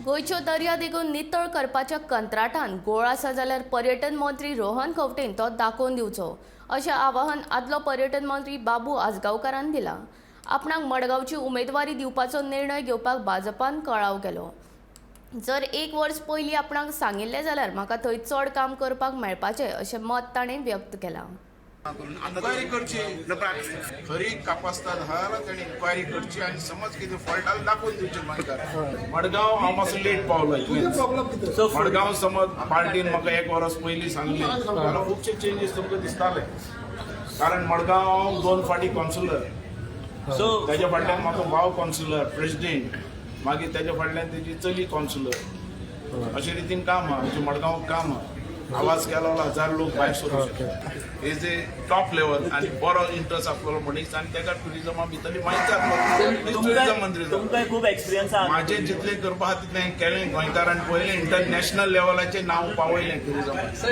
गोयच्यो दर्या देगो नितळ करपाच्या कंत्राटान घोळ आसा जाल्यार पर्यटन मंत्री रोहन खंवटेन तो दाखोवन दिवचो अशें आवाहन आदलो पर्यटन मंत्री बाबू आजगांवकारान दिलां। आपणाक मडगांवची उमेदवारी दिवपाचो निर्णय घेवपाक भाजपान कळाव केलो। जर 1 वर्स पयलीं आपणाक सांगिल्लें जाल्यार म्हाका थंय चड काम करपाक मेळपाचें अशें मत ताणें व्यक्त केलां। इन्क्वायरी करची खरी कापासतात जाल्यार ताणी इन्क्वायरी करची आनी समज कितें फॉल्ट आसा दाखोवन दिवचें गोंयकार। मडगांव हांव मातसो लेट पावलो मडगांव समज पार्टीन म्हाका 1 वरस पयलीं सांगलें जाल्यार खुबशे चेंजीस तुमकां दिसताले, कारण मडगांव 2 फावटी कॉन्सुलर, सो तेज्या फाटल्यान म्हाका भाव कॉन्सुलर प्रेसिडेंट, मागीर तेज्या फाटल्यान तेजी चली कॉन्सुलर, अशे रितीन काम आहा आमचें मडगांव काम आहा। आवाज केलो 1000 लोक भायर सरूं शकतात। इज ए टॉप लेवल आनी बरो इंट्रस्ट आसलो मनीस आनी ताका ट्युरिजमा भितरली म्हायती आसलो। ट्युरिजम मंत्री तुमकां खूब एक्सपिरियन्स आहा। म्हाजें जितलें करपा आहा तितलें केलें गोंयकारान पयलें इंटरनॅशनल लेवलाचेर नांव पावयलें ट्युरिजमाक।